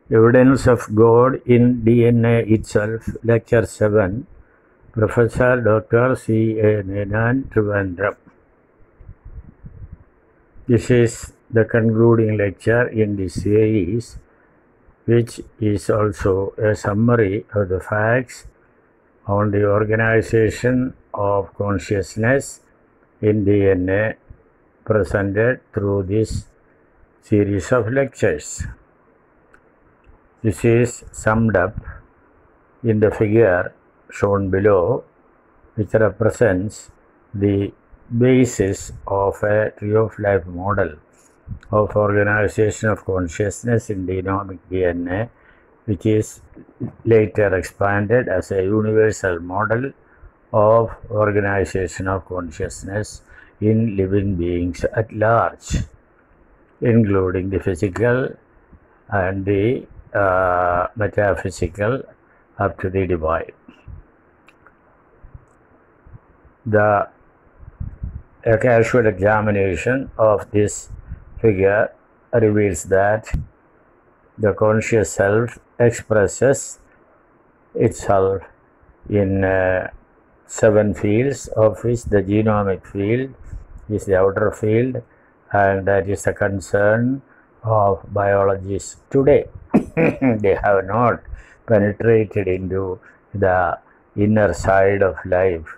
Evidence of God in DNA Itself, Lecture 7, Professor Dr. C.A. Nenan, Trivandrum. This is the concluding lecture in this series, which is also a summary of the facts on the organization of consciousness in DNA presented through this series of lectures. This is summed up in the figure shown below, which represents the basis of a tree of life model of organization of consciousness in genomic DNA, which is later expanded as a universal model of organization of consciousness in living beings at large, including the physical and the metaphysical up to the divine. A casual examination of this figure reveals that the conscious self expresses itself in 7 fields, of which the genomic field is the outer field, and that is the concern of biologists today. They have not penetrated into the inner side of life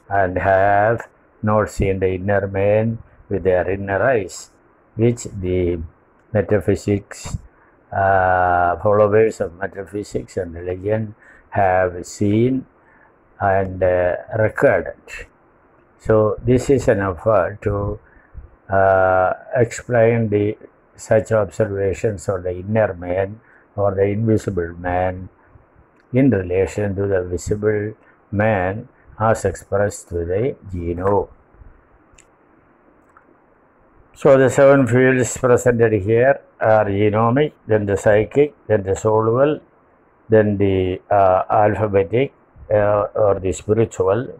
and have not seen the inner man with their inner eyes, which the metaphysics, followers of metaphysics and religion have seen and recorded. So this is an effort to explain such observations of the inner man or the invisible man in relation to the visible man as expressed through the genome. So the 7 fields presented here are genomic, then the psychic, then the soulical, then the alphabetic or the spiritual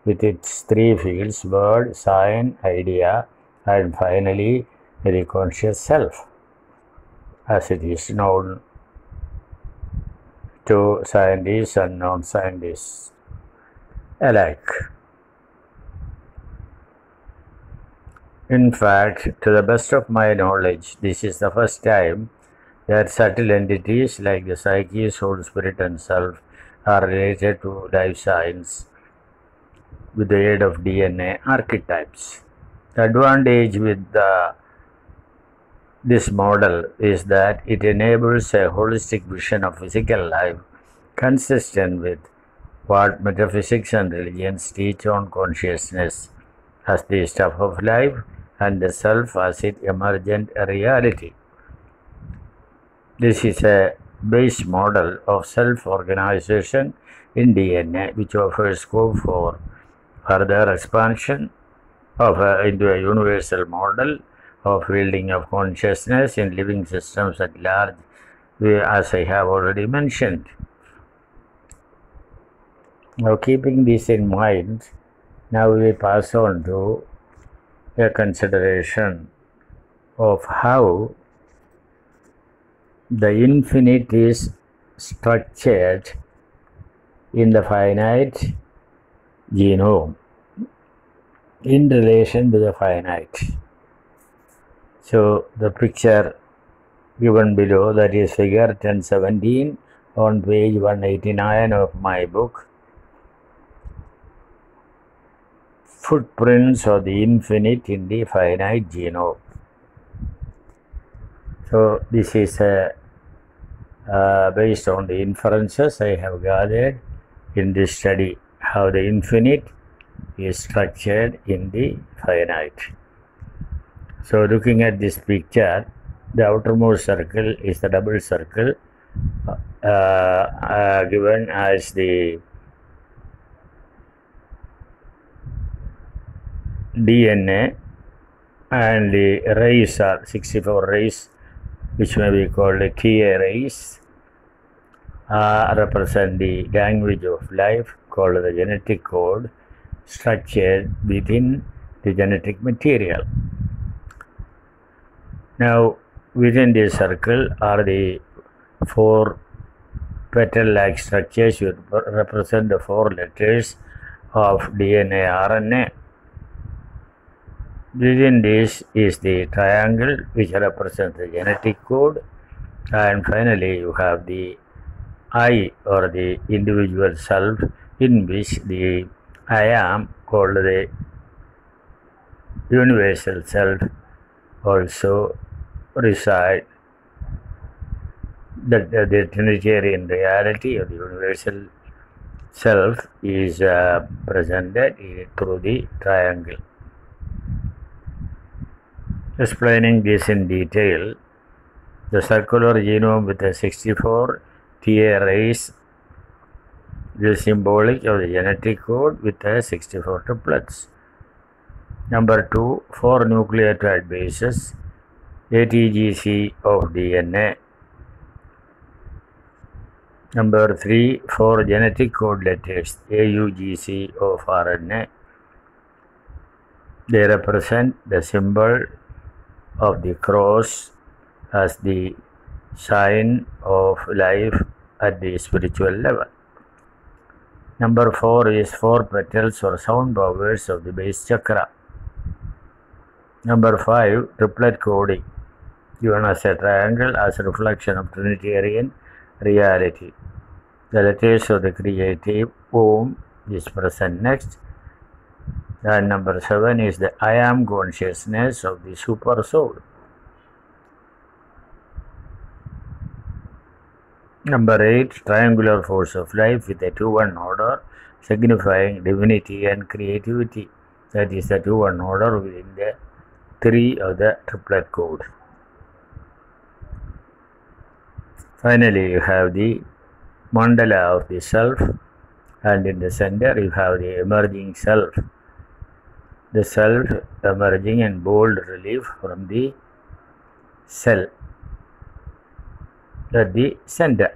with its 3 fields: word, sign, idea, and finally the conscious self, as it is known to scientists and non-scientists alike. In fact, to the best of my knowledge, this is the first time that subtle entities like the psyche, soul, spirit, and self are related to life science with the aid of DNA archetypes. The advantage with this model is that it enables a holistic vision of physical life consistent with what metaphysics and religions teach on consciousness as the stuff of life and the self as its emergent reality. This is a base model of self-organization in DNA, which offers scope for further expansion into a universal model of fielding of consciousness in living systems at large, as I have already mentioned. Now, keeping this in mind, now we pass on to a consideration of how the infinite is structured in the finite genome in relation to the finite. So the picture given below, that is figure 1017 on page 189 of my book, footprints of the infinite in the finite genome. So this is based on the inferences I have gathered in this study, how the infinite is structured in the finite. So looking at this picture, the outermost circle is the double circle given as the DNA, and the rays are 64 rays, which may be called the TA rays, represent the language of life called the genetic code, structured within the genetic material. Now, within this circle are the 4 petal-like structures which represent the 4 letters of DNA RNA. Within this is the triangle which represents the genetic code, and finally you have the I, or the individual self, in which the I am, called the universal self, also reside. The Trinitarian reality of the universal self is presented through the triangle. Explaining this in detail, the circular genome with the 64 tetramerase is symbolic of the genetic code with the 64 triplets. Number 2, 4 nucleotide bases, ATGC of DNA. Number 3, 4 genetic code letters, AUGC of RNA. They represent the symbol of the cross as the sign of life at the spiritual level. Number 4 is 4 petals or sound powers of the base chakra. Number 5, triplet coding, given as a triangle as a reflection of Trinitarian reality. The letters of the creative Om is present next. And number 7 is the I am consciousness of the super soul. Number 8, triangular force of life with a 2-1 order, signifying divinity and creativity. That is the 2-1 order within the 3 of the triplet code. Finally, you have the mandala of the self, and in the center you have the emerging self. The self emerging in bold relief from the cell at the center.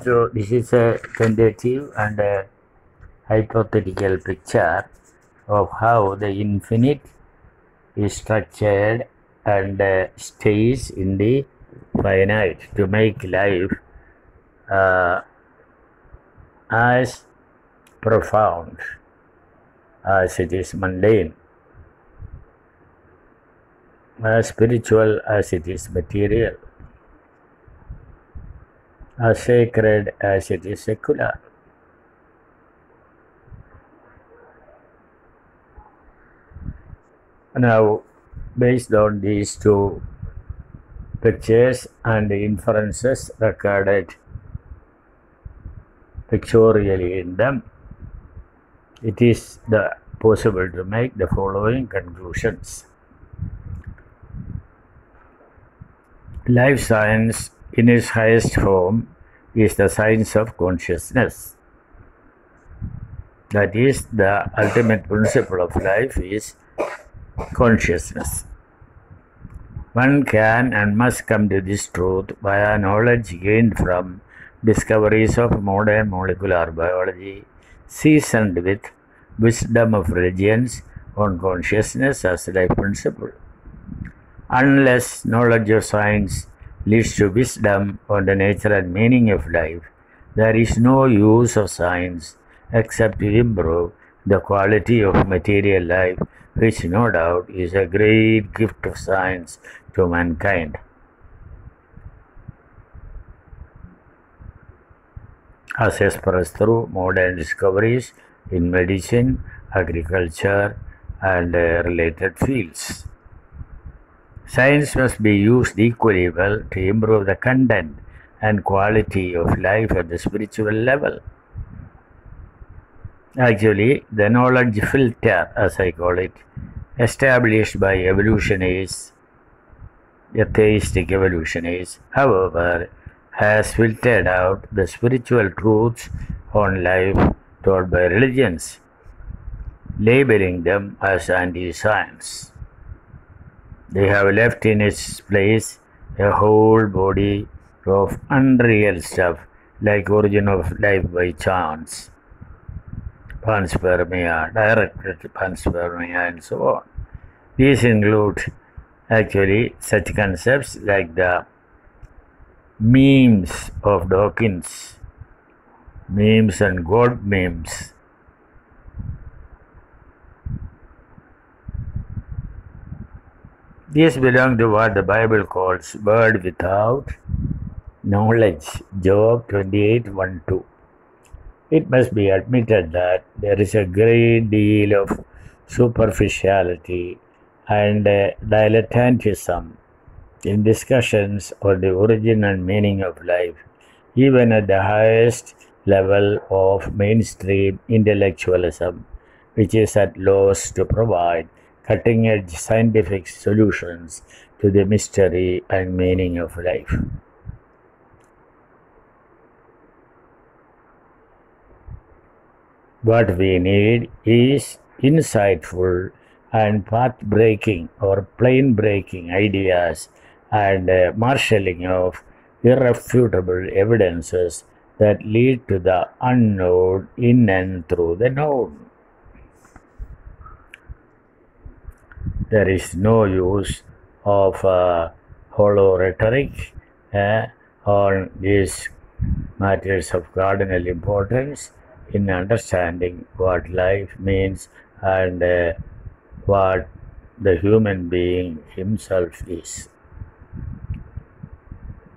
So this is a tentative and a hypothetical picture of how the infinite is structured and stays in the finite to make life as profound as it is mundane, as spiritual as it is material, as sacred as it is secular. Now, based on these two pictures and the inferences recorded pictorially in them, it is possible to make the following conclusions. Life science in its highest form is the science of consciousness. That is, the ultimate principle of life is consciousness. One can and must come to this truth via knowledge gained from discoveries of modern molecular biology, seasoned with wisdom of religions on consciousness as life principle. Unless knowledge of science leads to wisdom on the nature and meaning of life, there is no use of science except to improve the quality of material life, which no doubt is a great gift of science to mankind. As expressed through modern discoveries in medicine, agriculture, and related fields. Science must be used equally well to improve the content and quality of life at the spiritual level. Actually, the knowledge filter, as I call it, established by evolutionists, atheistic evolutionists, however, has filtered out the spiritual truths on life taught by religions, labeling them as anti-science. They have left in its place a whole body of unreal stuff like origin of life by chance, panspermia, direct panspermia, and so on. These include actually such concepts like the memes of Dawkins, memes and God memes. These belong to what the Bible calls word without knowledge, Job 28:1-2. It must be admitted that there is a great deal of superficiality and dilettantism in discussions on the origin and meaning of life, even at the highest level of mainstream intellectualism, which is at loss to provide cutting-edge scientific solutions to the mystery and meaning of life. What we need is insightful and path-breaking or plane-breaking ideas and marshalling of irrefutable evidences that lead to the unknown in and through the known. There is no use of hollow rhetoric on these matters of cardinal importance in understanding what life means and what the human being himself is.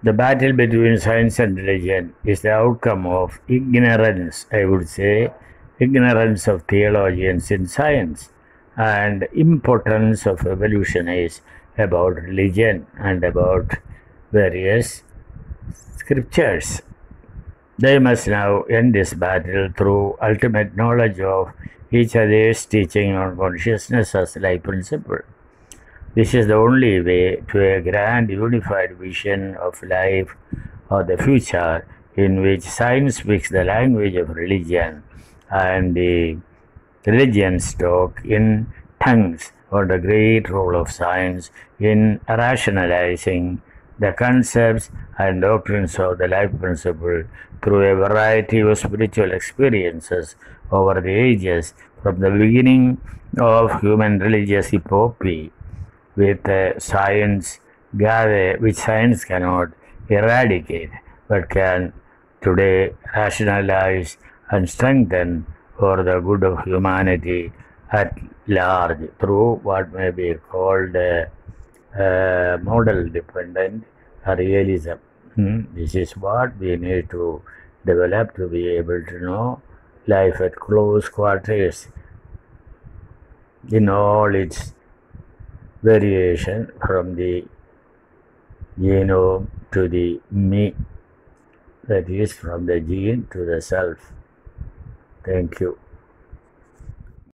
The battle between science and religion is the outcome of ignorance, I would say, ignorance of theologians in science and impotence of evolutionists about religion and about various scriptures. They must now end this battle through ultimate knowledge of each other's teaching on consciousness as life principle. This is the only way to a grand unified vision of life or the future in which science speaks the language of religion and the religions talk in tongues, or the great role of science in rationalizing the concepts and doctrines of the life principle through a variety of spiritual experiences over the ages, from the beginning of human religious epopee, with science which science cannot eradicate, but can today rationalize and strengthen for the good of humanity at large through what may be called model dependent realism. This is what we need to develop to be able to know life at close quarters in all its variation, from the genome to the me, that is, from the gene to the self. Thank you.